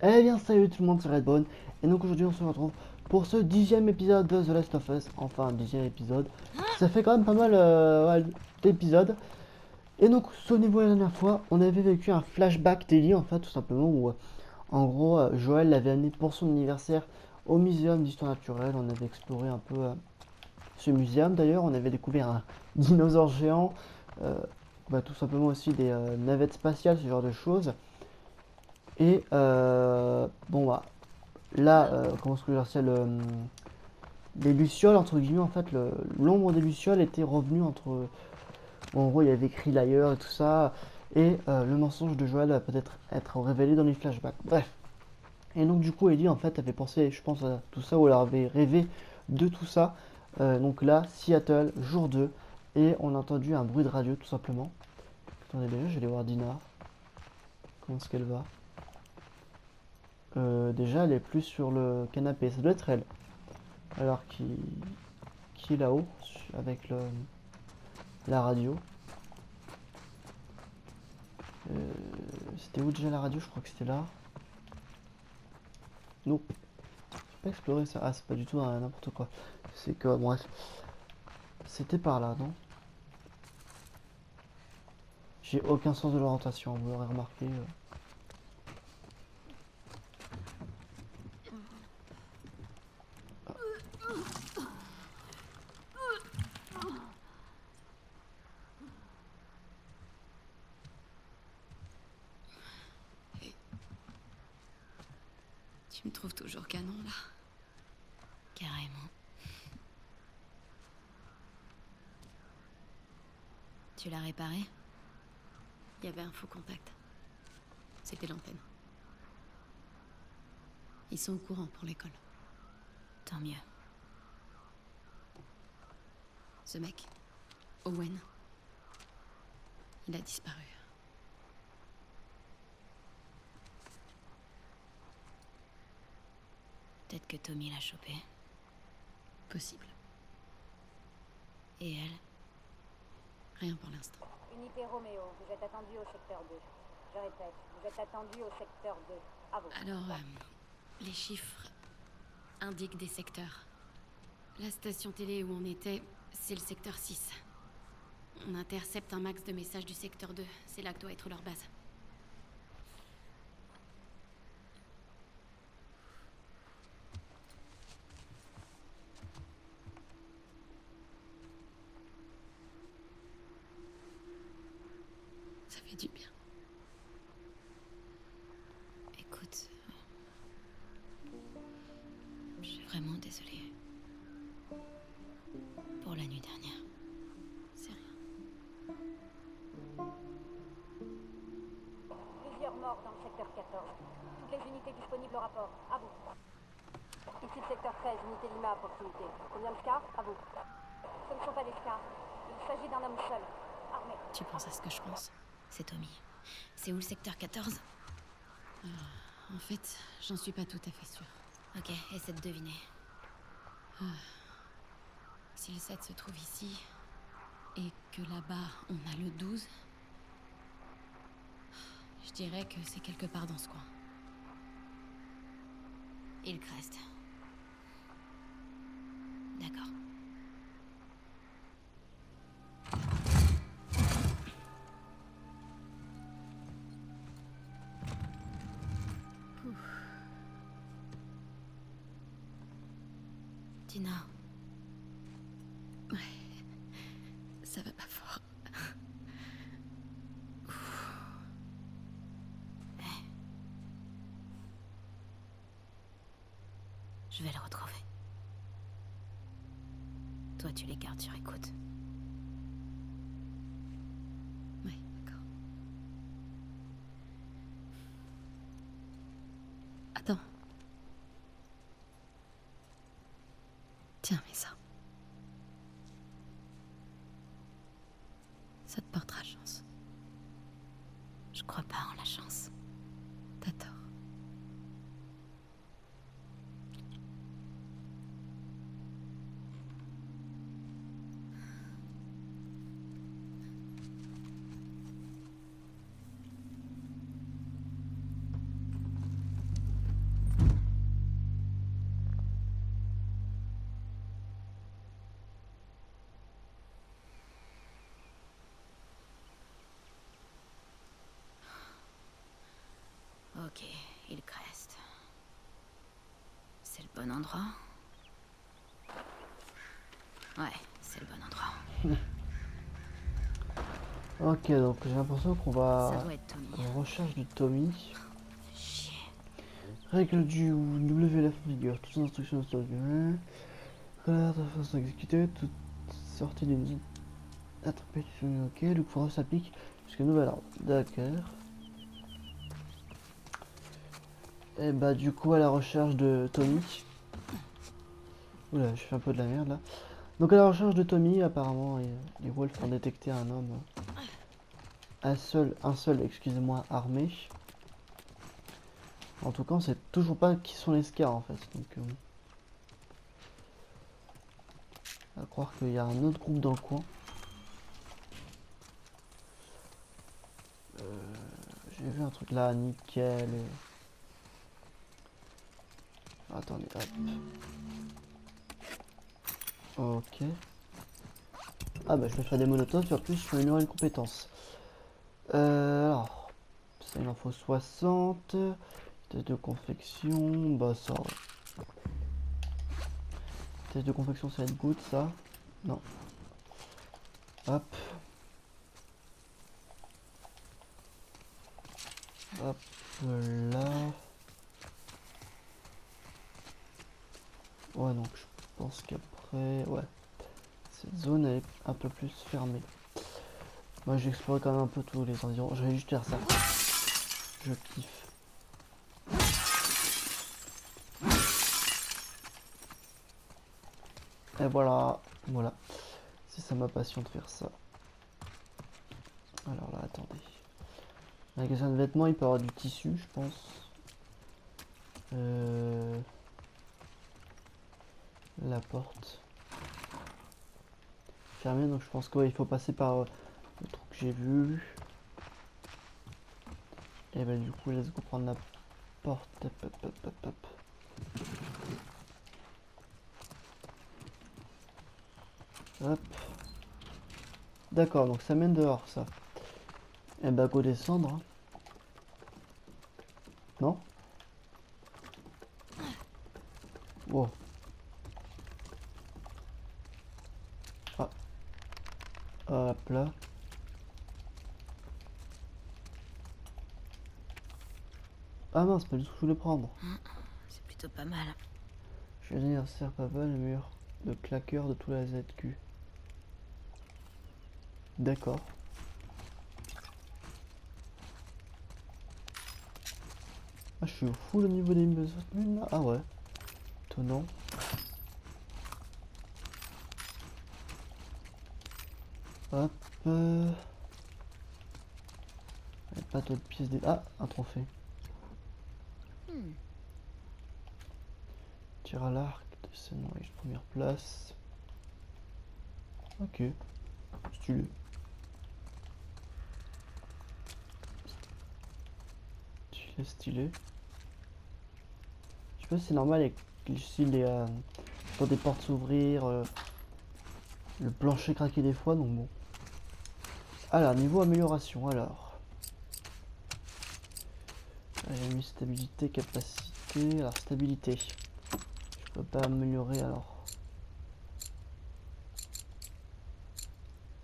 Eh bien salut tout le monde, c'est Redbone et donc aujourd'hui on se retrouve pour ce 10e épisode de The Last of Us. Enfin 10e épisode, ça fait quand même pas mal ouais, d'épisodes. Et donc souvenez-vous la dernière fois, on avait vécu un flashback daily en fait tout simplement où en gros Joël l'avait amené pour son anniversaire au muséum d'histoire naturelle. On avait exploré un peu ce muséum d'ailleurs, on avait découvert un dinosaure géant, euh, tout simplement aussi des navettes spatiales, ce genre de choses. Et bon bah là, comment est-ce que je veux dire, c'est les lucioles, entre guillemets, en fait, l'ombre des lucioles était revenue entre. Bon, en gros, il y avait écrit l'ailleurs et tout ça, et le mensonge de Joël va peut-être être révélé dans les flashbacks. Bref. Et donc, du coup, Ellie, en fait, avait pensé, je pense, à tout ça, ou elle avait rêvé de tout ça. Donc là, Seattle, jour 2, et on a entendu un bruit de radio, tout simplement. Attendez, déjà, je vais aller voir Dina. Comment est-ce qu'elle va? Déjà, elle est plus sur le canapé, ça doit être elle. Alors qui est là-haut avec la radio. Euh, C'était où déjà la radio? Je crois que c'était là. Non, j'ai pas exploré ça. Ah, c'est pas du tout n'importe quoi. C'est que, bref, c'était par là, non? J'ai aucun sens de l'orientation, vous l'aurez remarqué. Tu me trouves toujours canon, là? Carrément. Tu l'as réparé? Il y avait un faux contact. C'était l'antenne. Ils sont au courant pour l'école. Tant mieux. Ce mec, Owen, il a disparu. Peut-être que Tommy l'a chopé. Possible. Et elle? Rien pour l'instant. Unité Roméo, vous êtes attendu au secteur 2. Je répète, vous êtes attendu au secteur 2. À vous. Alors, les chiffres indiquent des secteurs. La station télé où on était, c'est le secteur 6. On intercepte un max de messages du secteur 2. C'est là que doit être leur base. Ça fait du bien. Écoute, je suis vraiment désolée. Pour la nuit dernière. C'est rien. Plusieurs morts dans le secteur 14. Toutes les unités disponibles au rapport. À vous. Ici le secteur 13, unité Lima à proximité. Combien de scars? À vous. Ce ne sont pas des scars. Il s'agit d'un homme seul, armé. Tu penses à ce que je pense? C'est Tommy. C'est où le secteur 14? En fait, j'en suis pas tout à fait sûre. Ok, essaie de deviner. Si le 7 se trouve ici, et que là-bas, on a le 12, je dirais que c'est quelque part dans ce coin. Hillcrest. D'accord. Dina. Ouais. Ça va pas fort. Hey. Je vais le retrouver. Toi, tu les gardes sur écoute. Oui, d'accord. Attends. Tiens, mets ça. Ça te portera chance. Je crois pas en la chance. T'as tort. Ok, Hillcrest. C'est le bon endroit? Ouais, c'est le bon endroit. Ok, donc j'ai l'impression qu'on va Ça doit être Tommy. en recherche de Tommy. Chier. Règle du WLF figure. Toutes les instructions sont de façon exécutée. Toute sortie d'une interprétation. Ok, le courant s'applique jusqu'à nouvel ordre. D'accord. Et bah du coup à la recherche de Tommy. Oula, je fais un peu de la merde là. Donc à la recherche de Tommy, apparemment les Wolves ont détecté un homme, un seul, excusez-moi, armé. En tout cas, on sait toujours pas qui sont les Scars en fait. Donc à croire qu'il y a un autre groupe dans le coin. J'ai vu un truc là, nickel. Attendez, hop. Ok. Ah bah je peux faire des molotovs, et en plus je peux améliorer une compétence. Alors, ça il en faut 60. Test de confection, bah ça. Test de confection ça va être good ça. Non. Hop. Hop là. Ouais donc je pense qu'après. Ouais. Cette zone elle est un peu plus fermée. Moi j'ai exploré quand même un peu tous les environs. Je vais juste faire ça. Je kiffe. Et voilà. Voilà. C'est ça ma passion de faire ça. Alors là attendez. Magasin de vêtements, il peut y avoir du tissu, je pense. La porte. Fermée, donc je pense qu'il faut passer par le truc que j'ai vu. Et bah du coup, let's go prendre la porte. Hop, hop, hop, hop, hop. Hop. D'accord, donc ça mène dehors, ça. Et bah go descendre. Hein. Non? Wow. Ah. Hop là. Ah mince, pas du tout que je voulais prendre. C'est plutôt pas mal. Je vais anniversaire papa, le meilleur de claqueur de tout la ZQ. D'accord. Ah, je suis au full au niveau des besoins là. Ah ouais. Étonnant. Hop. Pas d'autres pièces. Ah, un trophée. Tir à l'arc de scénariste première place. Ok. Stylé. Stylé, stylé. Je sais pas si c'est normal avec si les quand des portes s'ouvrir, le plancher craquer des fois, donc bon. Alors, niveau amélioration, alors. J'ai mis stabilité, capacité. Alors, stabilité. Je peux pas améliorer alors.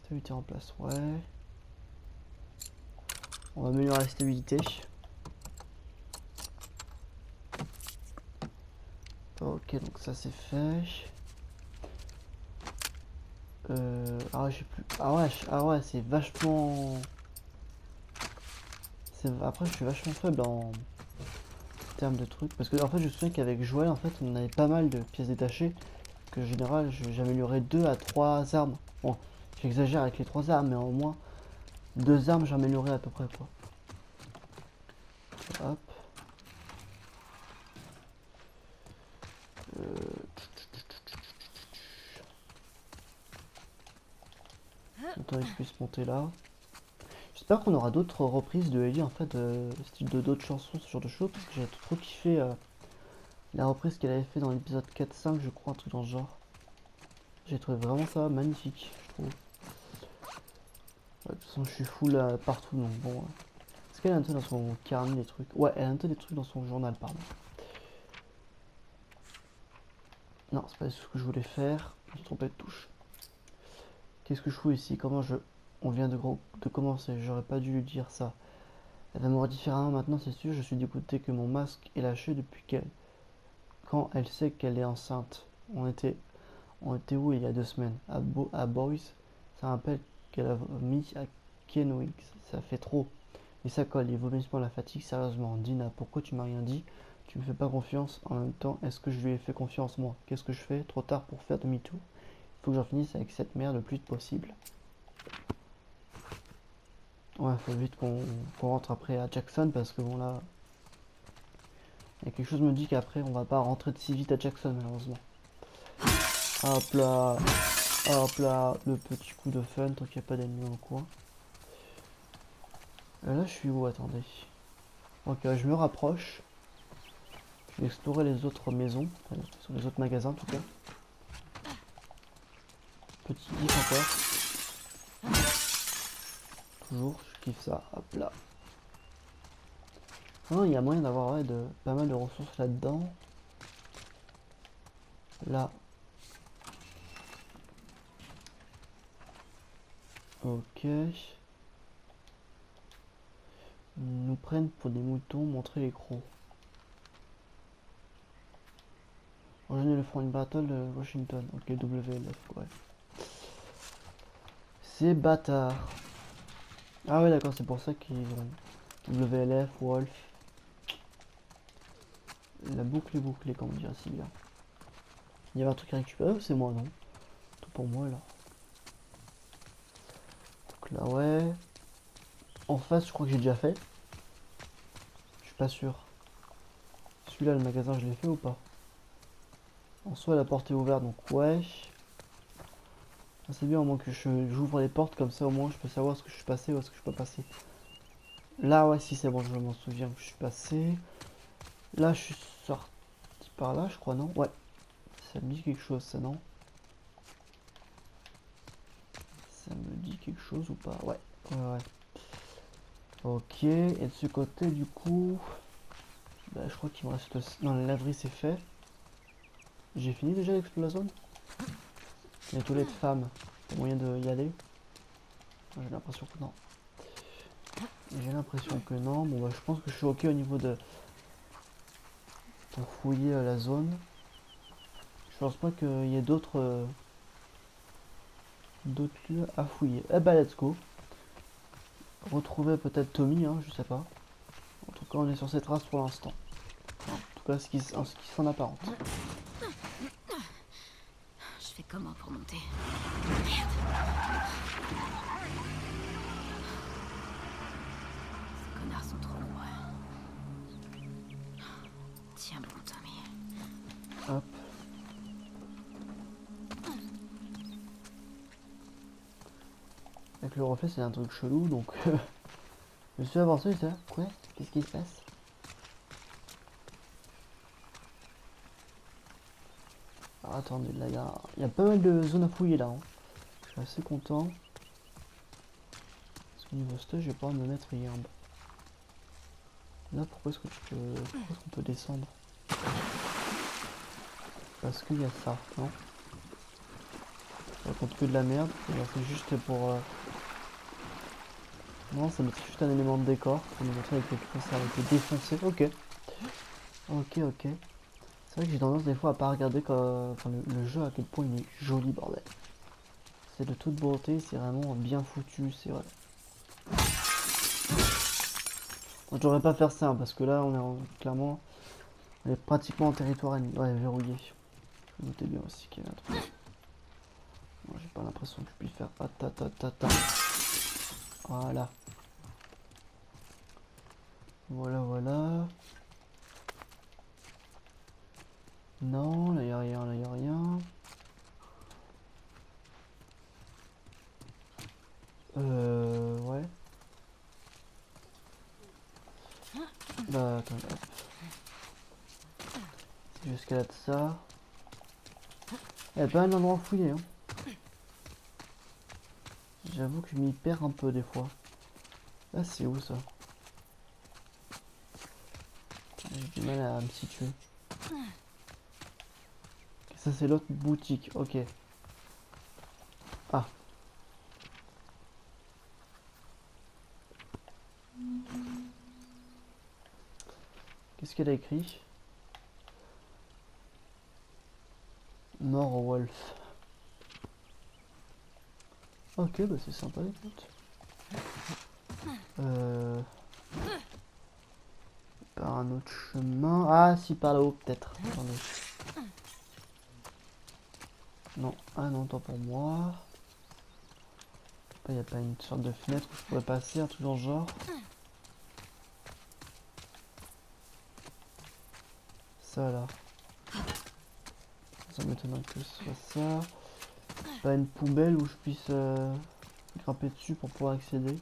Stabilité en place, ouais. On va améliorer la stabilité. Ok, donc ça c'est fait. Ah j'ai plus. Ah ouais, c'est vachement. Après je suis vachement faible en termes de trucs. Parce que en fait je me souviens qu'avec Joël en fait on avait pas mal de pièces détachées. Que en général j'améliorais 2 à 3 armes. Bon, j'exagère avec les 3 armes, mais au moins 2 armes j'améliorais à peu près quoi. Hop. Autant qu'il puisse monter là. J'espère qu'on aura d'autres reprises de Ellie en fait, style de d'autres chansons, ce genre de choses, parce que j'ai trop kiffé la reprise qu'elle avait fait dans l'épisode 4-5, je crois, un truc dans ce genre. J'ai trouvé vraiment ça magnifique, je trouve. Ouais, de toute façon, je suis full partout, donc bon. Est-ce qu'elle a noté dans son carnet des trucs? Ouais, elle a noté des trucs dans son journal, pardon. Non, c'est pas ce que je voulais faire. Je me suis trompé de touche. Qu'est-ce que je fous ici? Comment je... On vient de commencer, j'aurais pas dû lui dire ça. Elle va mourir différemment maintenant, c'est sûr. Je suis dégoûté que mon masque est lâché depuis qu'elle... Quand elle sait qu'elle est enceinte. On était où il y a 2 semaines? À Boys. Ça rappelle qu'elle a mis à Kenwick. Ça fait trop. Et ça colle, les vomissements, la fatigue, sérieusement. Dina, pourquoi tu m'as rien dit? Tu me fais pas confiance. En même temps, est-ce que je lui ai fait confiance moi? Qu'est-ce que je fais? Trop tard pour faire demi-tour. Il faut que j'en finisse avec cette merde le plus vite possible. Ouais, faut vite qu'on rentre après à Jackson parce que bon là... Il y a quelque chose me dit qu'après on va pas rentrer de si vite à Jackson malheureusement. Hop là, le petit coup de fun tant qu'il n'y a pas d'ennemis dans le coin. Là je suis où? Attendez. Ok, je me rapproche. Je vais explorer les autres maisons, enfin, les autres magasins en tout cas. Petit gif encore. Toujours, je kiffe ça. Hop là. Non, il y a moyen d'avoir ouais, pas mal de ressources là-dedans. Là. Ok. Nous prennent pour des moutons, montrer les crocs. Rejoignez le front de battle de Washington. Ok, WLF, ouais. C'est bâtard. Ah ouais, d'accord, c'est pour ça qu'ils ont WLF, Wolf. La boucle est bouclée, comme on dirait si bien. Il y avait un truc à récupérer ou c'est moi, non? Tout pour moi, là. Donc là, ouais. En face, je crois que j'ai déjà fait. Je suis pas sûr. Celui-là, le magasin, je l'ai fait ou pas? En soi, la porte est ouverte, donc ouais. C'est bien au moins que j'ouvre les portes, comme ça au moins je peux savoir ce que je suis passé ou ce que je peux passer. Là, ouais, si c'est bon, je m'en souviens que je suis passé. Là, je suis sorti par là, je crois, non? Ouais. Ça me dit quelque chose, ça, non? Ça me dit quelque chose ou pas? Ouais. Ouais. Ok, et de ce côté, du coup... Bah, je crois qu'il me reste... Non, la laverie, c'est fait. J'ai fini déjà l'explorer la zone? Les toilettes femmes. Il y a moyen d'y aller? J'ai l'impression que non. J'ai l'impression que non. Bon, bah, je pense que je suis ok au niveau de... Pour fouiller la zone. Je pense pas qu'il y ait d'autres lieux à fouiller. Eh bah, let's go. Retrouver peut-être Tommy, hein, je sais pas. En tout cas, on est sur ces traces pour l'instant. En tout cas, ce qui s'en apparente. Je fais comment pour monter? Ces connards sont trop nombreux. Tiens bon, Tommy. Hop. Avec le reflet, c'est un truc chelou, donc... je suis avancé, ça. Quoi? Qu'est-ce qui se passe? Alors, attendez, là, il y a pas mal de zones à fouiller, là. Hein. Je suis assez content. Parce qu'au niveau stage, je vais pouvoir me mettre Yamb. Là, pourquoi est-ce qu'on peut descendre? Parce qu'il y a ça, non? Ça compte que de la merde. C'est juste pour... Non, ça mettre juste un élément de décor. Pour nous montrer avec quelque chose ça a été défoncé. Ok. Ok. C'est vrai que j'ai tendance des fois à pas regarder enfin, le jeu à quel point il est joli, bordel. C'est de toute beauté, c'est vraiment bien foutu, c'est vrai. Je devrais pas faire ça, hein, parce que là, clairement, on est pratiquement en territoire ennemi. Ouais, verrouillé. Je me doutais bien aussi qu'il y avait un truc. Moi, j'ai pas l'impression que je puisse faire... Voilà. Voilà. Non, là, y a rien, ouais. Bah, attends, hop. Si j'escalade ça... Il y a pas un endroit fouillé, hein. J'avoue que je m'y perds un peu des fois. Là, c'est où ça? J'ai du mal à me situer. Ça c'est l'autre boutique, ok. Ah. Qu'est-ce qu'elle a écrit? Mort Wolf. Ok, bah c'est sympa, écoute. Par un autre chemin. Ah, si, par là-haut, peut-être. Attendez. Non, ah non, tant pour moi. Il n'y a pas une sorte de fenêtre où je pourrais passer, un truc dans le genre. Ça là. Ça m'étonne que ce soit ça. Pas une poubelle où je puisse grimper dessus pour pouvoir accéder.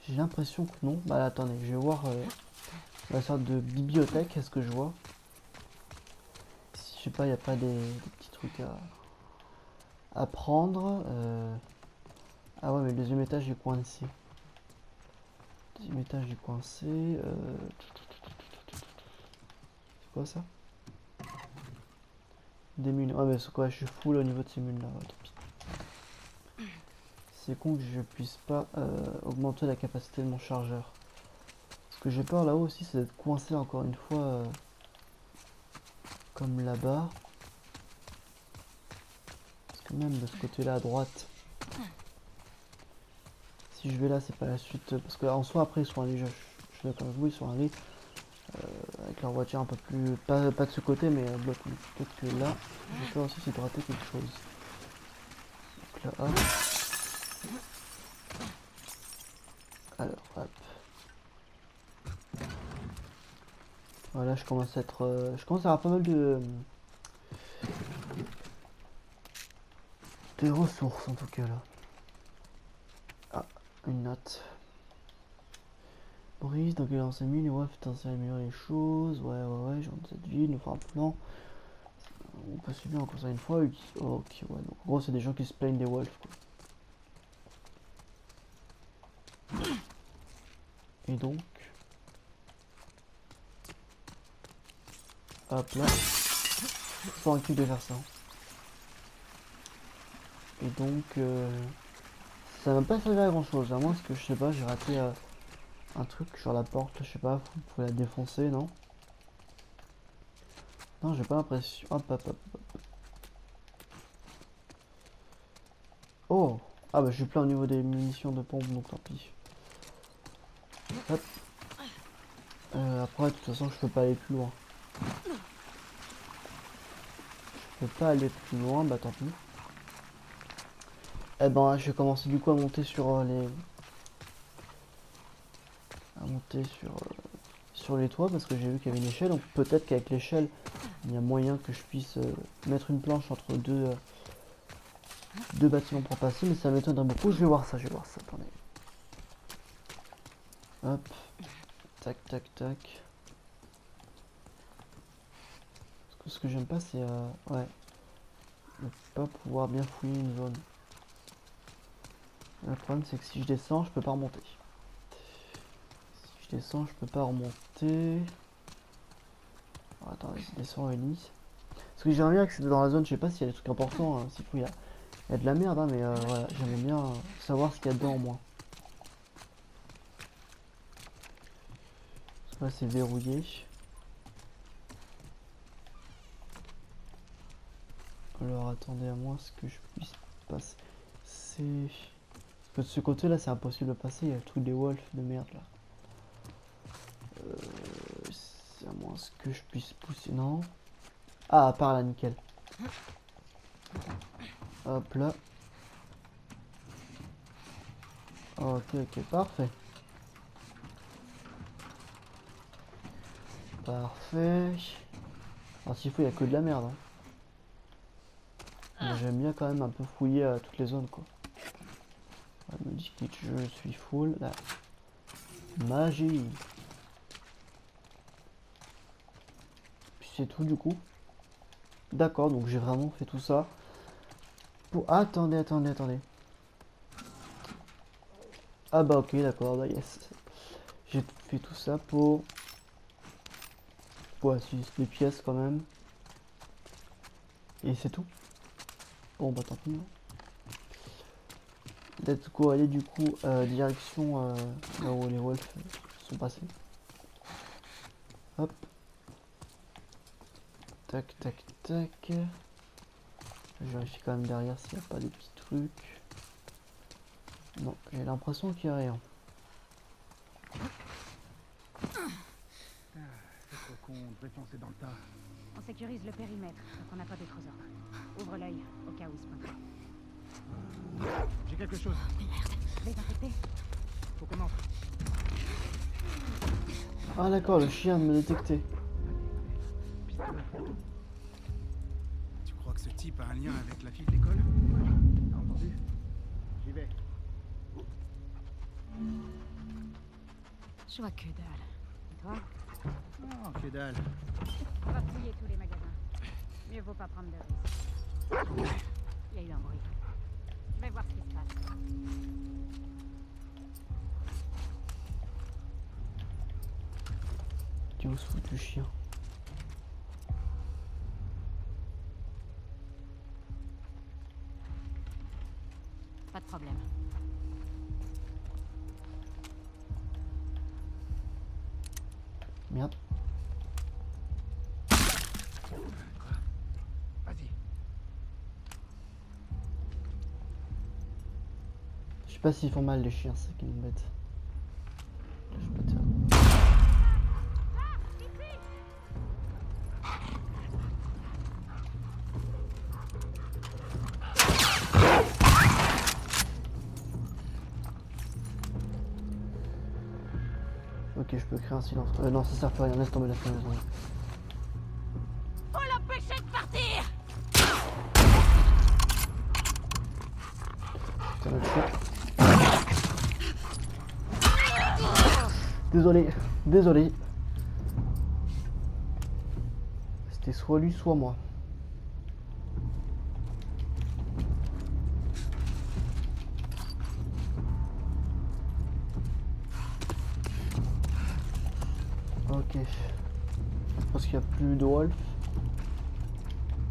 J'ai l'impression que non. Bah attendez, je vais voir la sorte de bibliothèque. Est-ce que je vois? Si je sais pas, il n'y a pas des petits trucs à prendre. Ah ouais, mais le deuxième étage est coincé. Deuxième étage est coincé. C'est quoi ça? Des mules. Ah mais c'est quoi? Je suis full au niveau de ces mules là. Ouais, tant pis. C'est con que je puisse pas augmenter la capacité de mon chargeur. Ce que j'ai peur là-haut aussi, c'est d'être coincé encore une fois comme là-bas. Parce que même de ce côté-là à droite, si je vais là, c'est pas la suite. Parce que en soi, après, ils sont allés, je suis d'accord avec vous, ils sont allés avec leur voiture un peu plus. Pas de ce côté, mais peut-être que là, j'ai peur aussi c'est de rater quelque chose. Donc là, hop. Alors, hop. Voilà, je commence à être. Je commence à avoir pas mal de ressources en tout cas là. Ah, une note. Boris, donc il a lancé 1000 et ouais, putain, ça améliore les choses. Ouais, genre de cette ville, nous fera un plan. On peut suivre encore ça une fois. Oh, ok, ouais, donc en gros, c'est des gens qui se plaignent des wolves quoi. Et donc. Hop là. Je suis pas inquiet de faire ça. Et donc. Ça va pas servir à grand chose, à moins que je sais pas, j'ai raté un truc sur la porte, je sais pas, vous pouvez la défoncer, non? Non, j'ai pas l'impression. Hop. Oh! Ah bah je suis plein au niveau des munitions de pompe, donc tant pis. Hop. Après, de toute façon, je peux pas aller plus loin. Je peux pas aller plus loin, bah tant pis. Eh ben, je vais commencer du coup à monter sur les... À monter sur les toits, parce que j'ai vu qu'il y avait une échelle, donc peut-être qu'avec l'échelle, il y a moyen que je puisse mettre une planche entre deux bâtiments pour passer, mais ça m'étonnerait beaucoup. Je vais voir ça, attendez. Hop, tac. Ce que j'aime pas, c'est ouais, ne pas pouvoir bien fouiller une zone. Le problème, c'est que si je descends, je peux pas remonter. Si je descends, je peux pas remonter. Attends, je descends Elise. Parce que j'aimerais bien accéder dans la zone, je sais pas s'il y a des trucs importants, hein, s'il faut, il y a de la merde, hein, mais voilà, j'aimerais bien savoir ce qu'il y a dedans en moi. Là c'est verrouillé. Alors attendez à moi ce que je puisse passer. C'est... Parce que de ce côté là c'est impossible de passer, il y a le truc des wolves de merde là. C'est à moins ce que je puisse pousser. Non. Ah, par là, nickel. Hop là. Ok, parfait. Parfait. Alors s'il faut, il n'y a que de la merde. Hein. J'aime bien quand même un peu fouiller toutes les zones quoi. Elle me dit que je suis full. Là. Magie. Puis c'est tout du coup. D'accord, donc j'ai vraiment fait tout ça. Pour... Attendez. Ah bah ok, d'accord, bah yes. J'ai fait tout ça pour quoi, 6 des pièces quand même. Et c'est tout. Bon bah tant pis. Hein. Let's go aller du coup direction là où les wolves sont passés. Hop. Tac tac tac. Je vérifie quand même derrière s'il n'y a pas des petits trucs. Non, j'ai l'impression qu'il n'y a rien. Faut qu'on devrait foncer dans le tas. On sécurise le périmètre, donc on n'a pas d'autres ordres. Ouvre l'œil, au cas où il se pointe. J'ai quelque chose. Désinfecté. Faut qu'on entre. Ah d'accord, le chien de me détecter. Pistolet. Tu crois que ce type a un lien avec la fille de l'école? T'as entendu? J'y vais. Je vois que dalle. Et toi? Oh, que dalle. On va fouiller tous les magasins. Mieux vaut pas prendre de risques. Il y a eu un bruit. Je vais voir ce qui se passe. Tu où se fout du chien? Pas de problème. Merde. Vas-y. Je sais pas s'ils font mal les chiens, c'est ça qui m'embête. Je peux te faire. Ok, je peux créer un silence. Non, ça sert plus à rien, laisse tomber la fenêtre. Faut l'empêcher de partir! Putain, le chien. Désolé, désolé. C'était soit lui, soit moi. Ok. Je pense qu'il n'y a plus de wolf.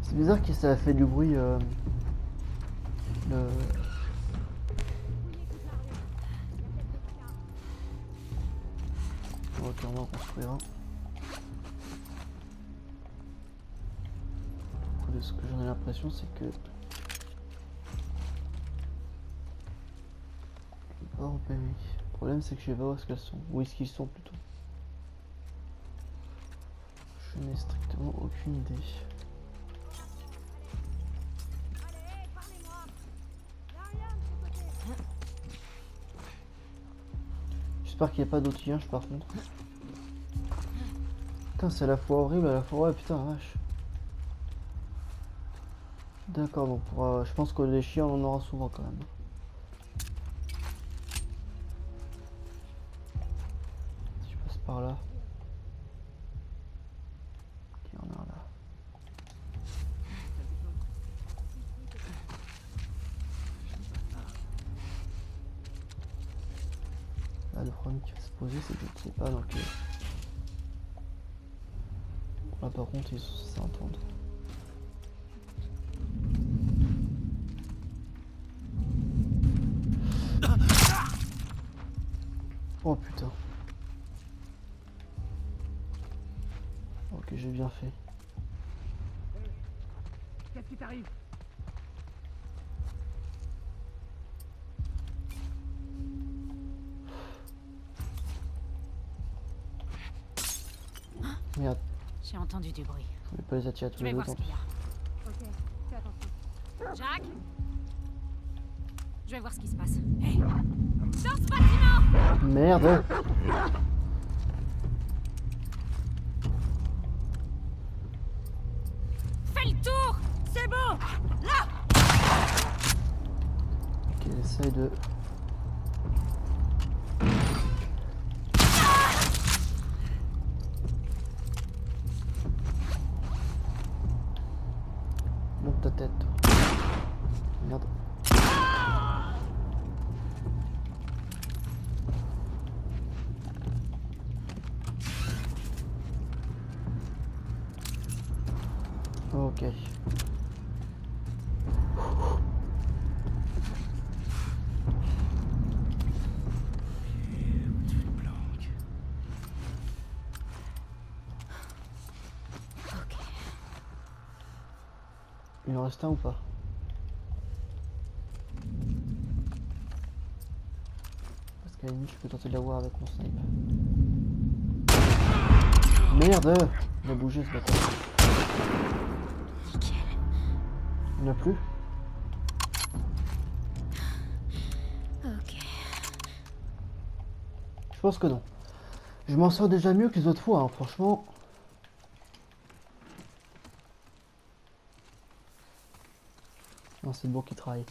C'est bizarre que ça a fait du bruit. Ok, on va en construire un. De ce que j'en ai l'impression, c'est que. Je peux pas repérer. Le problème, c'est que je sais pas où est-ce qu'elles sont. Où est-ce qu'ils sont plutôt. Je n'ai strictement aucune idée. J'espère qu'il n'y a pas d'autres chiens par contre. Putain, c'est à la fois horrible, à la fois ouais, putain, vache. D'accord, donc pour, je pense que les chiens on en aura souvent quand même. Si je passe par là. Ok, on a un là. Là, le problème qui va se poser, c'est que je ne sais pas donc. Là par contre, ils sont censés entendre. Oh putain. Ok, j'ai bien fait. Qu'est-ce qui t'arrive? Merde, J'ai entendu du bruit. je voulais pas les attirer à tous Je vais les deux voir ce temps. qu'il y a. Ok, fais attention. Jack? Je vais voir ce qui se passe. Hé! Dans ce bâtiment! Merde! Fais le tour! C'est bon! Là! Ok, essaye de. Monte ta tête. Merde. Ok. Ok. Il en reste un ou pas? Parce qu'à la limite, je peux tenter de l'avoir avec mon snipe. Merde! Il a bougé ce bâtard. Nickel. Il n'y en a plus? Ok. Je pense que non. Je m'en sors déjà mieux que les autres fois, hein, franchement. Non, c'est le bon qui travaille.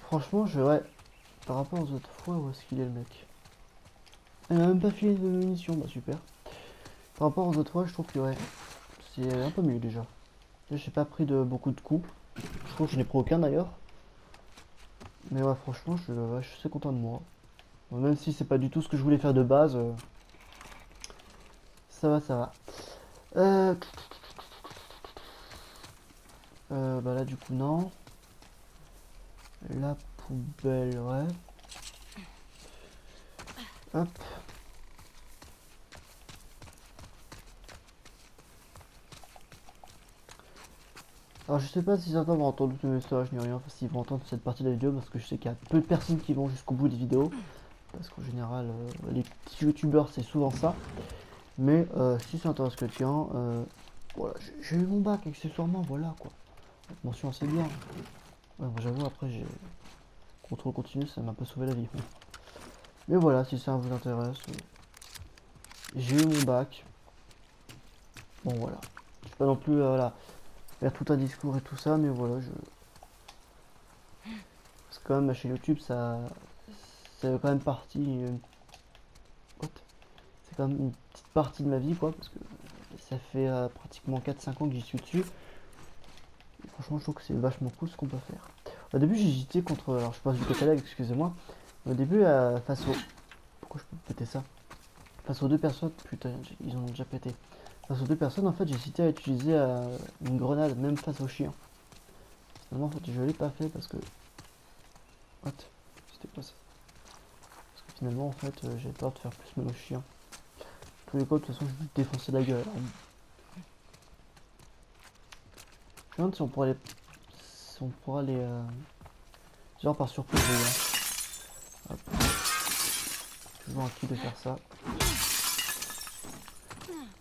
Franchement, ouais. Par rapport aux autres fois, où est-ce qu'il est le mec? Il n'a même pas filé de munitions, bah super. Par rapport aux autres fois, je trouve que ouais, c'est un peu mieux déjà. Là, j'ai pas pris beaucoup de coups. Je trouve que je n'ai pris aucun d'ailleurs. Mais ouais, franchement, ouais, je suis assez content de moi. Bon, même si c'est pas du tout ce que je voulais faire de base. Ça va, ça va. Bah là, du coup, non. La poubelle, ouais. Hop. Alors je sais pas si certains vont entendre tous mes messages ni rien, enfin s'ils vont entendre cette partie de la vidéo parce que je sais qu'il y a peu de personnes qui vont jusqu'au bout des vidéos. Parce qu'en général, les petits youtubeurs c'est souvent ça. Mais si ça intéresse quelqu'un, voilà, j'ai eu mon bac accessoirement, voilà quoi. Mention assez bien. Ouais, bon, j'avoue après j'ai contrôle continu, ça m'a un peu sauvé la vie. Mais voilà, si ça vous intéresse, j'ai eu mon bac. Bon voilà. Je suis pas non plus voilà, faire tout un discours et tout ça, mais voilà, parce que quand même ma chaîne YouTube ça c'est quand même partie. C'est quand même une petite partie de ma vie quoi, parce que ça fait pratiquement 4-5 ans que j'y suis dessus. Et franchement je trouve que c'est vachement cool ce qu'on peut faire. Au début j'ai hésité contre. Alors je passe du catalogue, excusez-moi. Au début face au. Pourquoi je peux péter ça? Face aux deux personnes. Putain, ils ont déjà pété. Face aux deux personnes en fait j'ai hésité à utiliser une grenade même face aux chiens. Finalement en fait je l'ai pas fait parce que. What? C'était quoi ça? Parce que finalement en fait j'ai peur de faire plus mal aux chiens. Tous les cas, de toute façon, je vais défoncer la gueule. Je me demande si on pourra les. Si on pourra les. Genre par surprise, les gars. Hop. Toujours un kill de faire ça.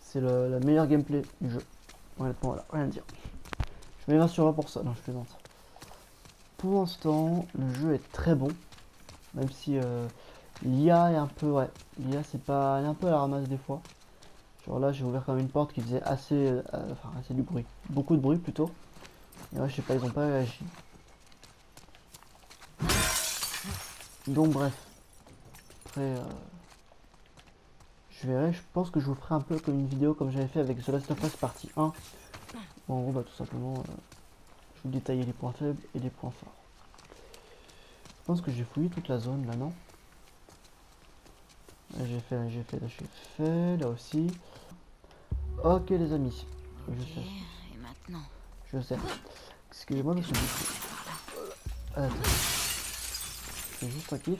C'est la meilleure gameplay du jeu. Honnêtement, voilà, rien à dire. Je mets 20 sur 20 pour ça. Non, je plaisante. Pour l'instant, le jeu est très bon. Même si l'IA est un peu. Ouais, l'IA, c'est pas. Elle est un peu à la ramasse des fois. Genre là j'ai ouvert comme une porte qui faisait assez, enfin assez du bruit, beaucoup de bruit plutôt. Et ouais je sais pas, ils ont pas réagi. Donc bref, après je verrai, je pense que je vous ferai un peu comme une vidéo comme j'avais fait avec The Last of Us partie 1. Bon, en gros bah tout simplement, je vous détailler les points faibles et les points forts. Je pense que j'ai fouillé toute la zone là, non? J'ai fait, là aussi. Ok les amis, je sais. Et maintenant? Je sais. Excusez-moi parce que attends. C'est juste un kiff.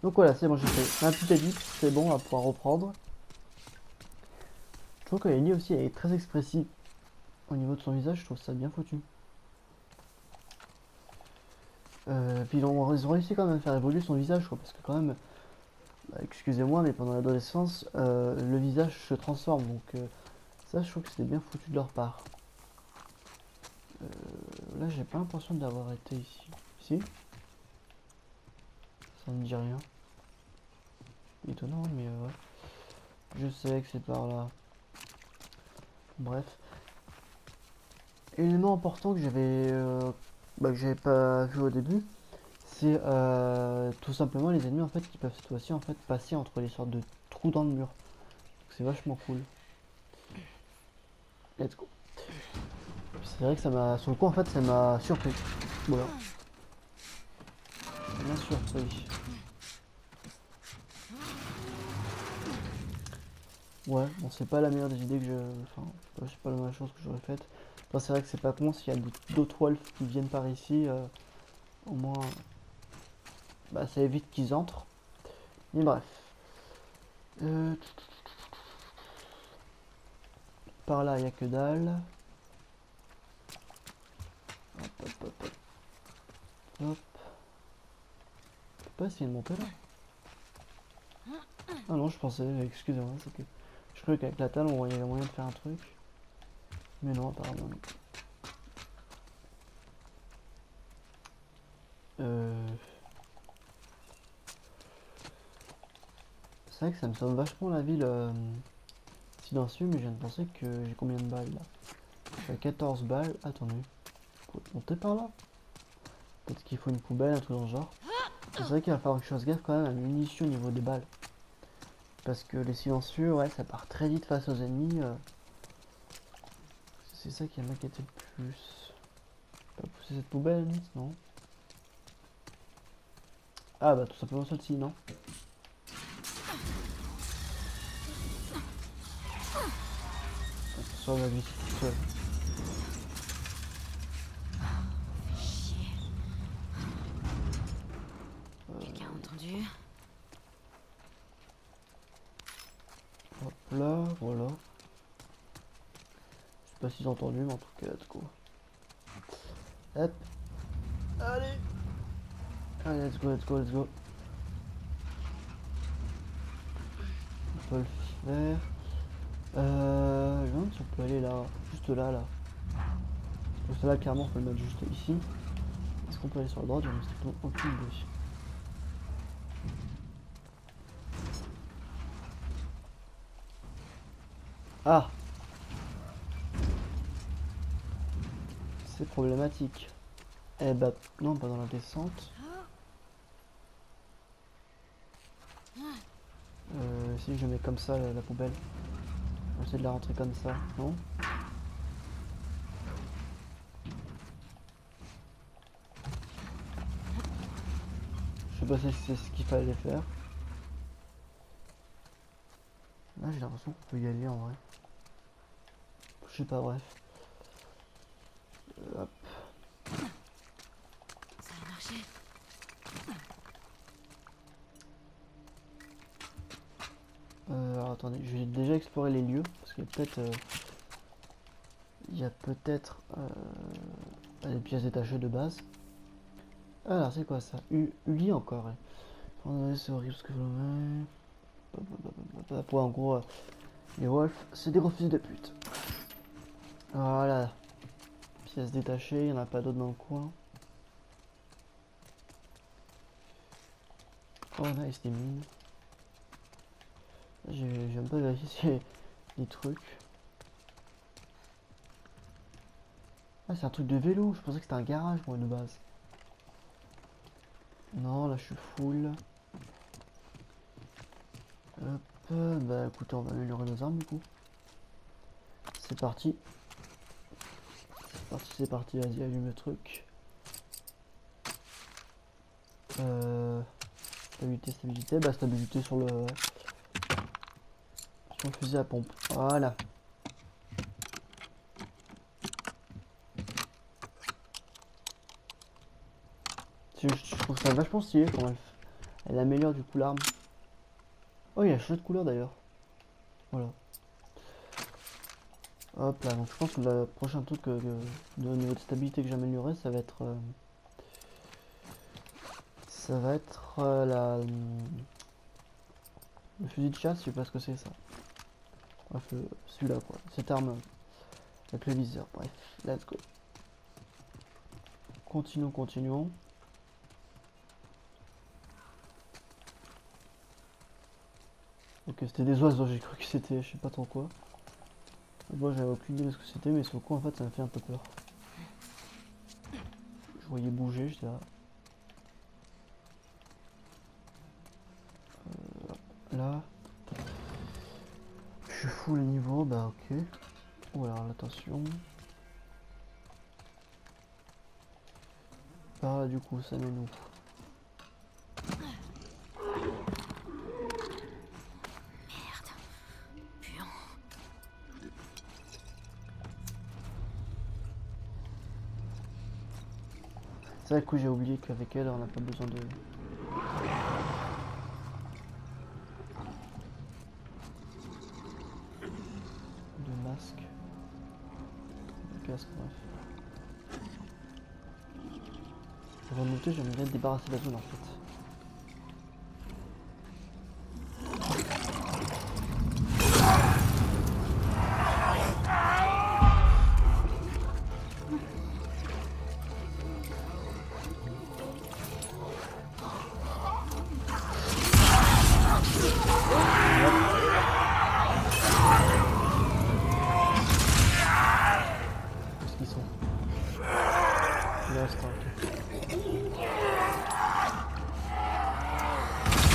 Donc voilà, c'est bon, j'ai fait un petit edit, c'est bon, on va pouvoir reprendre. Je trouve que Ellie aussi elle est très expressive au niveau de son visage, je trouve ça bien foutu. Puis ils ont réussi quand même à faire évoluer son visage, quoi, parce que quand même, bah, excusez-moi, mais pendant l'adolescence, le visage se transforme, donc ça je trouve que c'était bien foutu de leur part. Là j'ai pas l'impression d'avoir été ici. Si? Ça me dit rien. Étonnant, mais ouais. Je sais que c'est par là. Bref. Élément important que j'avais pas vu au début, c'est tout simplement les ennemis en fait qui peuvent cette fois-ci en fait passer entre les sortes de trous dans le mur. C'est vachement cool. Let's go. C'est vrai que ça m'a, sur le coup en fait ça m'a surpris. Voilà. Ça m'a surpris. Ouais, bon c'est pas la meilleure des idées que je... Enfin, c'est pas la meilleure chose que j'aurais faite. Enfin, c'est vrai que c'est pas con s'il y a d'autres wolves qui viennent par ici. Au moins, bah, ça évite qu'ils entrent. Mais bref. Par là, il n'y a que dalle. Hop, hop, hop, hop. Hop. Je peux pas essayer de monter là? Ah non, je pensais, excusez-moi, c'est que je croyais qu'avec la dalle, il y avait moyen de faire un truc. Mais non, apparemment non. C'est vrai que ça me semble vachement la ville silencieux, mais je viens de penser que j'ai combien de balles là? J'ai 14 balles. Attendez, faut monter par là? Peut-être qu'il faut une poubelle, un truc dans le genre. C'est vrai qu'il va falloir que je fasse gaffe quand même à la munition au niveau des balles. Parce que les silencieux, ouais, ça part très vite face aux ennemis. C'est ça qui m'a inquiété le plus. Je peux pas pousser cette poubelle, limite, non? Ah bah tout simplement celle-ci, non? Ça va vite tout seul. Chier. Quelqu'un a entendu? Hop là, voilà. Je sais pas si j'ai entendu, mais en tout cas, let's go. Hop. Allez. Allez, let's go, let's go, let's go. On peut le faire. Je me demande si on peut aller là, juste là, là. Parce que là, clairement, on peut le mettre juste ici. Est-ce qu'on peut aller sur la droite? J'en ai strictement aucune idée. Ah! C'est problématique. Eh bah, non, pas dans la descente. Si je mets comme ça la poubelle. On va essayer de la rentrer comme ça, non? Je sais pas si c'est ce qu'il fallait faire. Là, j'ai l'impression qu'on peut y aller en vrai. Je sais pas, bref. Hop. Ça a marché. Alors attendez, je vais déjà explorer les lieux parce que peut-être il y a peut-être des pièces détachées de base. Alors c'est quoi ça? Uli encore. Ouais. C'est horrible ce que je mets. Ouais, en gros, les wolves, c'est des refus de pute. Voilà. Pièces détachées, il n'y en a pas d'autres dans le coin. Oh nice, des mines. J'aime pas vérifier si y a des trucs. Ah, c'est un truc de vélo. Je pensais que c'était un garage, moi, de base. Non, là, je suis full. Hop, bah écoutez, on va améliorer nos armes, du coup. C'est parti. C'est parti, vas-y, allume le truc. Stabilité, bah stabilité sur le fusil à pompe. Voilà. Je trouve ça vachement stylé quand elle améliore du coup l'arme. Oh, il y a changé de couleur d'ailleurs. Voilà. Hop là, donc je pense que le prochain truc au niveau de stabilité que j'améliorerai, ça va être le fusil de chasse, je sais pas ce que c'est ça. Bref, celui-là quoi, cette arme avec le viseur, bref, let's go. Continuons. Ok, c'était des oiseaux, j'ai cru que c'était je sais pas trop quoi. Moi j'avais aucune idée de ce que c'était, mais sur le coup en fait ça me fait un peu peur. Je voyais bouger, j'étais là. Là. Je suis full niveau, bah ok. Oh alors attention. Par là du coup ça mène où? vrai que j'ai oublié qu'avec elle on n'a pas besoin de masque, de casque, bref. Pour remonter, j'aimerais bien débarrasser la zone en fait. Où est-ce qu'ils sont? Là, c'est ok.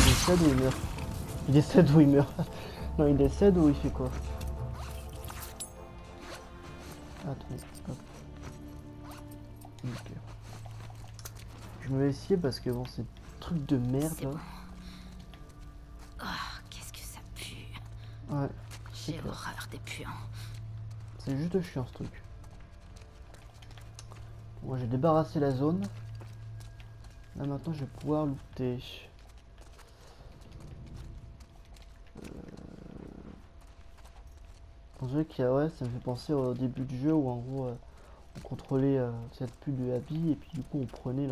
Il décède ou il meurt? Il décède ou il meurt? Non, il décède ou il fait quoi? Attendez, hop. Ok. Je me vais essayer parce que bon, c'est truc de merde là. Bon. Oh, qu'est-ce que ça pue. Ouais, J'ai clair. horreur des puants. c'est juste chiant ce truc. Moi j'ai débarrassé la zone. Là maintenant je vais pouvoir looter. Pour ceux qui ouais, ça me fait penser au début du jeu où en gros on contrôlait cette pute de Abby et puis du coup on prenait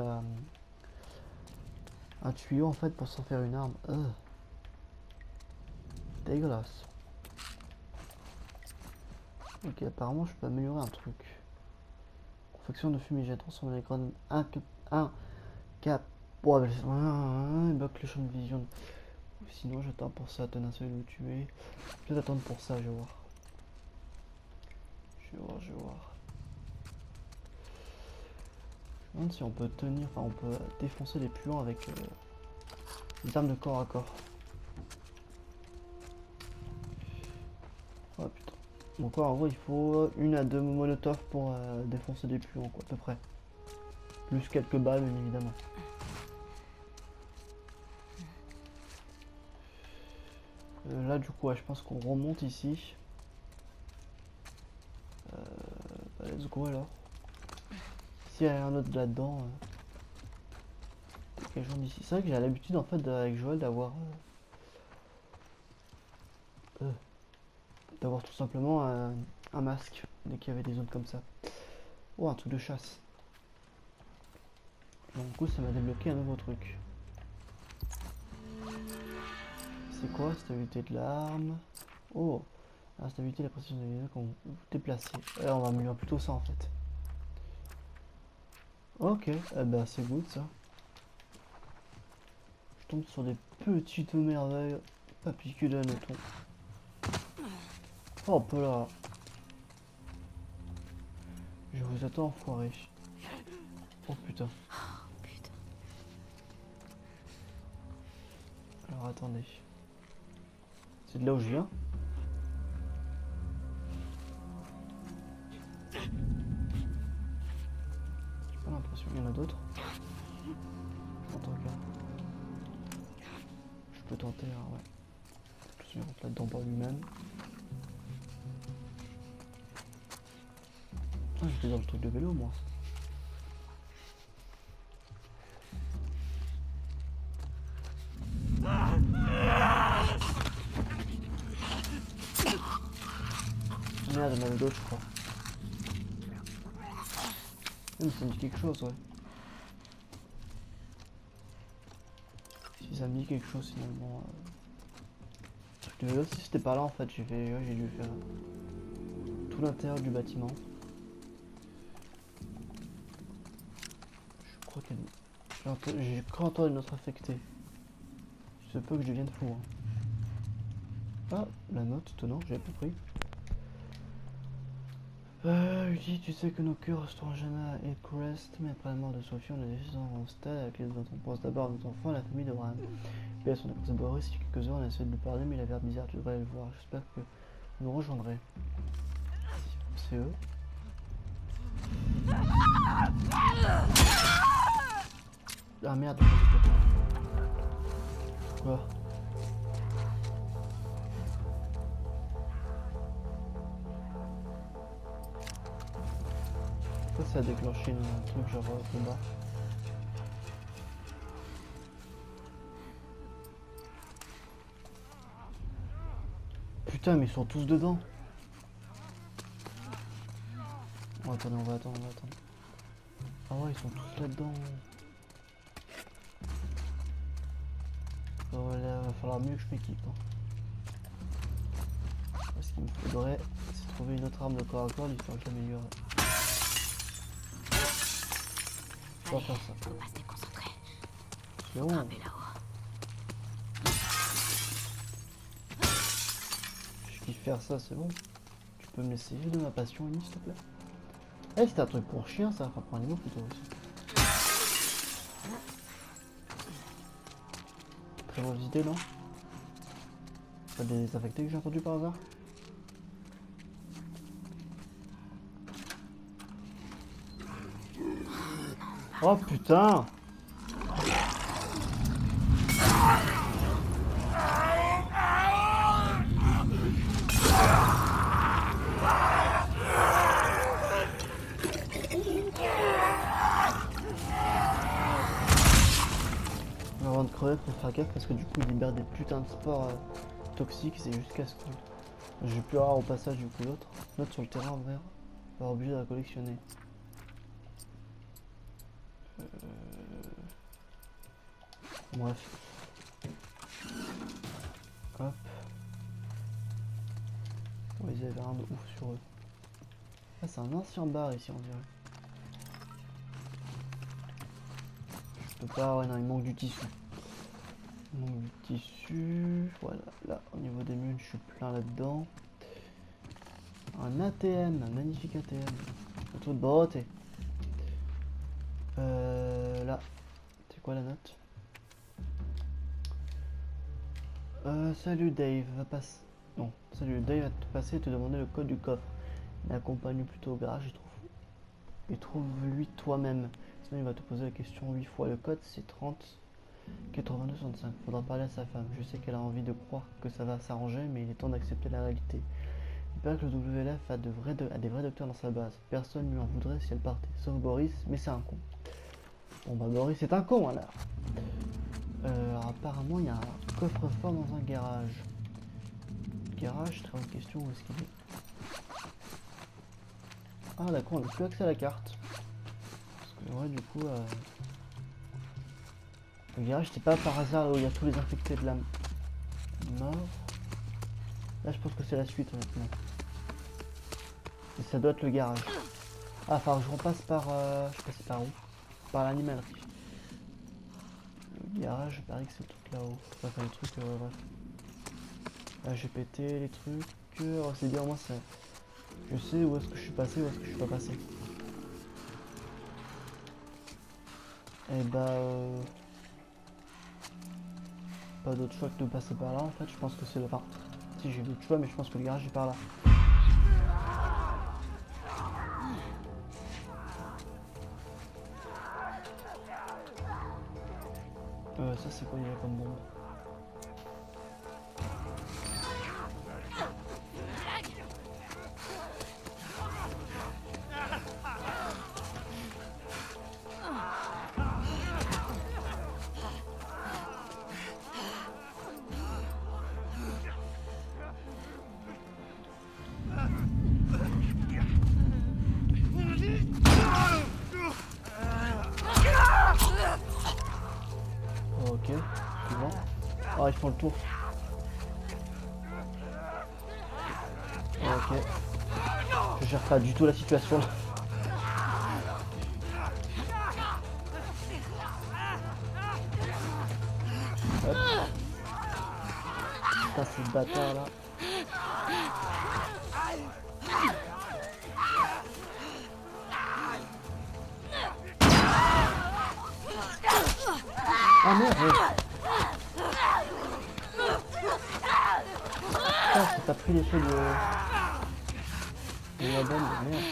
un tuyau en fait pour s'en faire une arme. Dégueulasse. Ok, apparemment je peux améliorer un truc. Confection de fumigène, transforme les grenades un cap. Ouais, il bloque le champ de vision. Sinon j'attends pour ça, donne un seul vous tuer. Je vais attendre pour ça, je vais voir. Je vais voir. Je me demande si on peut tenir, enfin on peut défoncer les puants avec des armes de corps à corps. Oh putain. Donc quoi, en gros il faut 1 à 2 molotov pour défoncer des puants quoi, à peu près. Plus quelques balles bien évidemment. Là du coup ouais, je pense qu'on remonte ici. Bah, let's go alors. S'il y a rien d'autre là-dedans. Quelque chose d'ici. C'est vrai que j'ai l'habitude en fait avec Joël d'avoir tout simplement un masque dès qu'il y avait des zones comme ça. Oh, un truc de chasse. Donc du coup ça m'a débloqué un nouveau truc. C'est quoi? Stabilité de l'arme. Oh, la stabilité, la précision des lignes quand vous déplacez. On va améliorer plutôt ça en fait. Ok, eh ben c'est good ça. Je tombe sur des petites merveilles. Pas piqué d'un notron. Hop là. Je vous attends enfoiré. Oh putain. Putain. Alors attendez. C'est de là où je viens. J'ai pas l'impression qu'il y en a d'autres. J'entends qu'un. Je peux tenter, hein, ouais. Je rentre là-dedans par lui-même. Ah, j'étais dans le truc de vélo moi. Merde, il y en avait d'autres je crois. Mais ça me dit quelque chose, ouais. Si ça me dit quelque chose finalement. Truc de vélo, si c'était pas là en fait, j'ai dû faire tout l'intérieur du bâtiment. Je crois qu'elle... J'ai cru entendre une autre affectée. Il se peut que je devienne fou. Hein. Ah, la note, étonnant, j'avais pas pris. Oui, tu sais que nos cœurs resteront jamais à Hillcrest, mais après la mort de Sophie, on a décidé en stade avec les autres. On pense d'abord à notre enfant et à la famille de Bram. Puis à son épouse Boris, il y a quelques heures, on a essayé de lui parler, mais il avait l'air bizarre, tu devrais le voir. J'espère que vous nous rejoindrez. C'est eux. Ah merde, quoi? Pourquoi ça a déclenché un truc genre combat? putain, mais ils sont tous dedans. Oh, attendez, on va attendre, Ah ouais, ils sont tous là-dedans. Voilà, va falloir mieux que je m'équipe. Hein. Ce qu'il me faudrait, c'est trouver une autre arme de corps à corps, histoire que je l'améliore. Je vais faire ça. Faut pas se déconcentrer. C'est bon. Grimper là-haut. Je kiffe faire ça, c'est bon. Tu peux me laisser vivre de ma passion, Amy, s'il te plaît. Eh, c'était un truc pour chien, ça, enfin pour animaux plutôt aussi. Très bonne idée, non? Pas des désinfectés que j'ai entendu par hasard? Oh putain! Avant de crever, faut faire gaffe parce que du coup il libère des putains de spores toxiques, c'est juste casse-couille. J'ai plus rare au passage du coup l'autre. Note sur le terrain vert, on va obligé de la collectionner. Bref. Hop. Oh, ils avaient rien de ouf sur eux. Ah, c'est un ancien bar ici, on dirait. Je peux pas, ouais, non, il manque du tissu. Il manque du tissu. Voilà, là, au niveau des mules, je suis plein là-dedans. Un ATM, un magnifique ATM. Un truc de beauté. Là. C'est quoi la note? Salut Dave, va passer. Non, salut Dave va te passer et te demander le code du coffre. Mais accompagne plutôt au garage et trouve-lui toi-même. Sinon il va te poser la question 8 fois. Le code c'est 30 82 65. Faudra parler à sa femme. Je sais qu'elle a envie de croire que ça va s'arranger, mais il est temps d'accepter la réalité. Il paraît que le WLF a des vrais docteurs dans sa base. Personne lui en voudrait si elle partait. Sauf Boris, mais c'est un con. Bon bah Boris c'est un con alors. Alors apparemment il y a un coffre-fort dans un garage. Garage, très bonne question, où est-ce qu'il est? Ah d'accord, on n'a plus accès à la carte. Parce que ouais du coup le garage c'est pas par hasard là où il y a tous les infectés de la mort. Là je pense que c'est la suite honnêtement. Et ça doit être le garage. Ah enfin je repasse par je sais pas c'est par où. Par l'animalerie. Le garage, je parie que c'est le truc là-haut. Enfin les trucs bref. Là j'ai pété les trucs. Oh, c'est bien, moi ça. Je sais où est-ce que je suis passé, où est-ce que je suis pas passé. Et bah pas d'autre choix que de passer par là en fait, je pense que c'est le. Enfin, si j'ai d'autres choix, mais je pense que le garage est par là. Ça c'est quoi il y a comme bombe? Ok, suivant. Ah, ils font le tour. Ok. Je gère pas du tout la situation. Hop. Putain, ces bâtards là. Ah merde! Putain, ça t'a pris l'effet de la bombe, merde.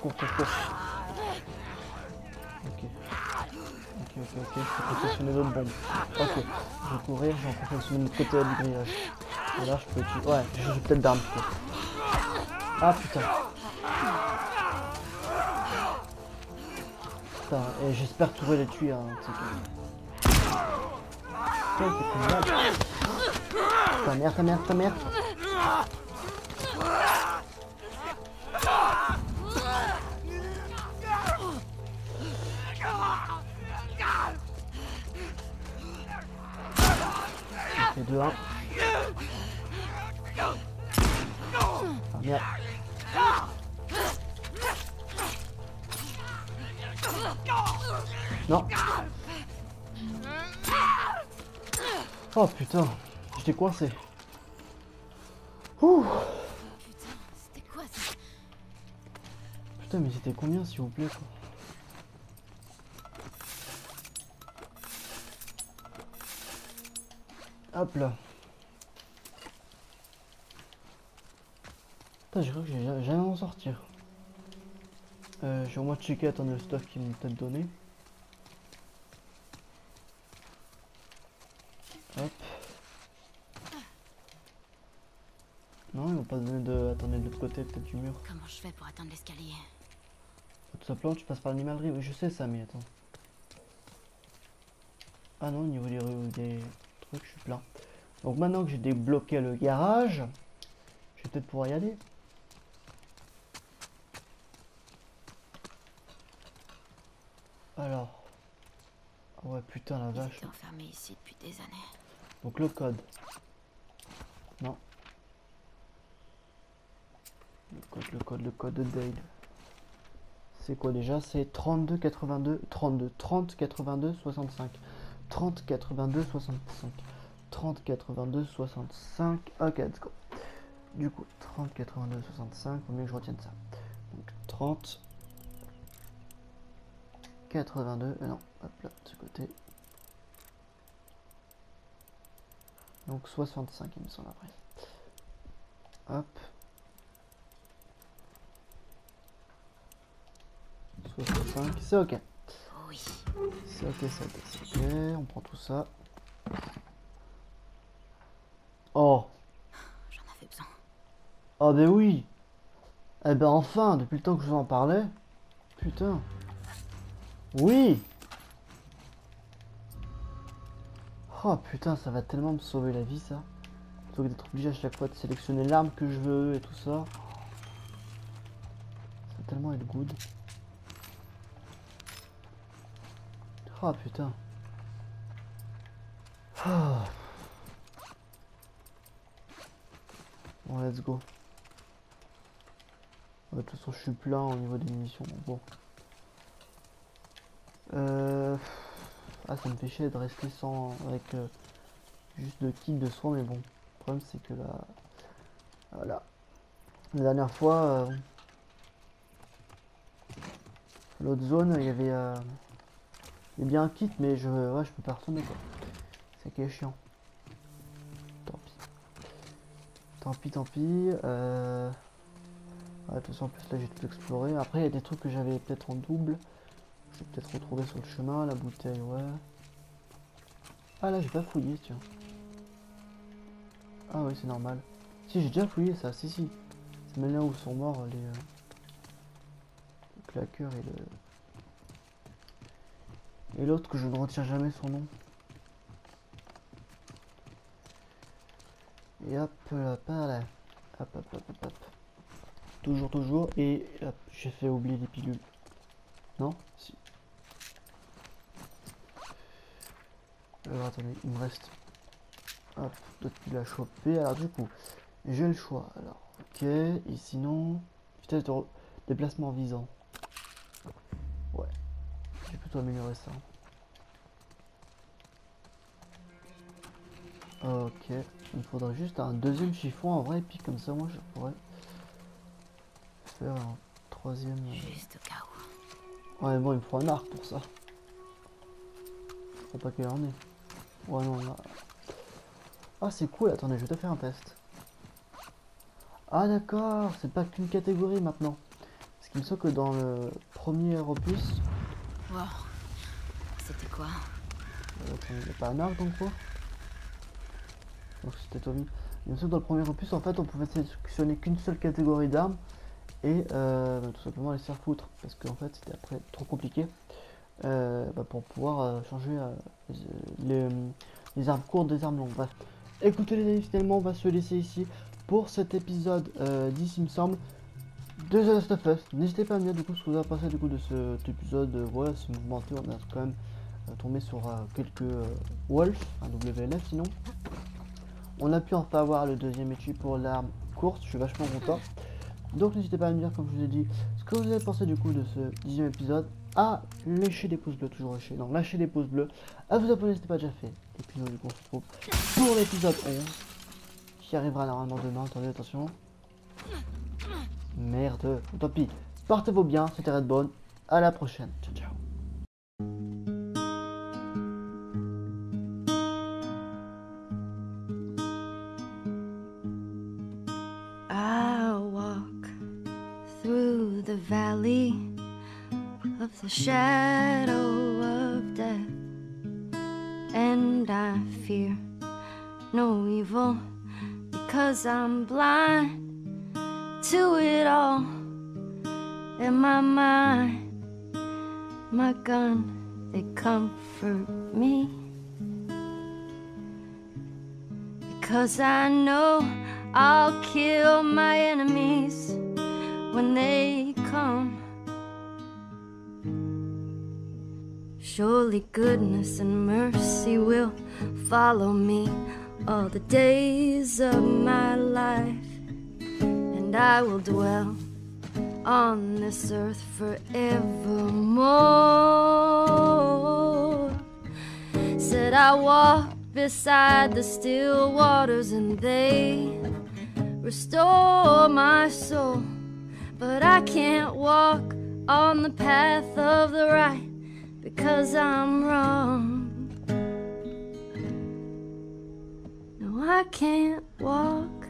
Cours. Ok, je peux confectionner d'autres bombes. Ok, je vais courir, je vais en confectionner de l'autre côté du grillage. Et là, je peux tuer. Ouais, je joue peut-être d'armes. Ah putain. Putain, et j'espère trouver les tuer. Hein, putain, c'est une balle. Ta mère, ta mère, ta mère. Ok, 2-1. Ah merde. Non. Oh putain, j'étais coincé. Ouh. Putain, c'était quoi ça? Putain, mais c'était combien s'il vous plaît quoi? Hop là. Putain, je crois que j'ai jamais en sortir. Je vais au moins checker, attendre le stuff qu'ils m'ont peut-être donné. Hop. Non, ils m'ont pas donné de... Attendez, de l'autre côté, peut-être du mur. Comment je fais pour atteindre l'escalier? Tout simplement, tu passes par l'animalerie. Oui, je sais ça, mais attends. Ah non, au niveau des rues, des trucs, je suis plein. Donc maintenant que j'ai débloqué le garage, je vais peut-être pouvoir y aller. Alors. Ah ouais, putain, la Ils vache. étaient enfermés ici depuis des années. Donc le code. Non. Le code de Dale. C'est quoi déjà? C'est 32 82 32 30 82 65 30 82 65 30 82 65. Ok, let's go. Du coup 30 82 65, faut mieux que je retienne ça. Donc 30 82, non, hop là, de ce côté. Donc 65 il me semble après. Hop. 65, c'est ok. Oui. C'est ok, c'est ok, c'est ok. On prend tout ça. Oh. J'en avais besoin. Oh ben oui. Eh ben enfin, depuis le temps que je vous en parlais. Putain. Oui. Oh putain, ça va tellement me sauver la vie ça. Plutôt que d'être obligé à chaque fois de sélectionner l'arme que je veux et tout ça. Ça va tellement être good. Oh putain. Ah. Bon, let's go. De toute façon, je suis plein au niveau des munitions. Bon. Ah, ça me fait chier de rester sans avec juste 2 kits de soins, mais bon. Le problème, c'est que là, voilà. La dernière fois, l'autre zone, il y avait bien un kit, mais ouais, je peux pas retourner quoi. C'est qui est chiant. Tant pis. Tant pis, tant pis. Ouais, de toute façon, en plus là j'ai tout exploré. Après, il y a des trucs que j'avais peut-être en double. Je vais peut-être retrouver sur le chemin. La bouteille, ouais. Ah là, j'ai pas fouillé, tiens. Ah oui, c'est normal. Si, j'ai déjà fouillé ça, si, si. C'est même là où sont morts les le claqueur et le. Et l'autre que je ne retiens jamais son nom. Et hop là, par là. Hop, hop, hop, hop, hop. Toujours, toujours. Et hop, j'ai fait oublier les pilules. Non? Si. Alors attendez, il me reste. Hop, d'autres pilules à choper. Alors du coup, j'ai le choix. Alors, ok. Et sinon, vitesse de déplacement visant. Ouais. J'ai plutôt amélioré ça. Ok. Il me faudrait juste un deuxième chiffon en vrai, et puis comme ça, moi, je pourrais faire un troisième. Juste au cas où. Ouais, bon, il me faut un arc pour ça. Je sais pas quelle en est. Ouais, non, là. Ah, c'est cool. Attendez, je vais te faire un test. Ah, d'accord. C'est pas qu'une catégorie maintenant. Parce qu'il me semble que dans le premier opus. Wow. C'était quoi? Il n'y a pas un arc donc quoi? Donc c'était Tommy. Bien sûr, dans le premier opus, en fait, on pouvait sélectionner qu'une seule catégorie d'armes et tout simplement les faire foutre parce qu'en fait, c'était après trop compliqué pour pouvoir changer les armes courtes des armes longues. Bref, écoutez les amis, finalement, on va se laisser ici pour cet épisode 10, il me semble, de The Last of Us. N'hésitez pas à me dire du coup ce que vous avez pensé du coup de cet épisode. Voilà, c'est mouvementé, on a quand même tombé sur quelques Wolf, un WLF sinon. On a pu enfin avoir le deuxième étui pour l'arme courte, je suis vachement content. Donc n'hésitez pas à me dire, comme je vous ai dit, ce que vous avez pensé du coup de ce 10e épisode, à lécher des pouces bleus, toujours lécher, non, lâcher des pouces bleus, à vous abonner si ce n'est pas déjà fait. Et puis nous du coup on se retrouve pour l'épisode 11, qui arrivera normalement demain, attendez, attention. Merde, tant pis, portez-vous bien, c'était Redbone, à la prochaine, ciao ciao. Through the valley of the shadow of death, and I fear no evil because I'm blind to it all. In my mind, my gun, they comfort me, because I know I'll kill my enemies when they come. Surely goodness and mercy will follow me all the days of my life, and I will dwell on this earth forevermore. Said I walk beside the still waters and they restore my soul. But I can't walk on the path of the right because I'm wrong. No, I can't walk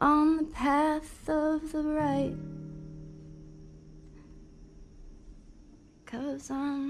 on the path of the right because I'm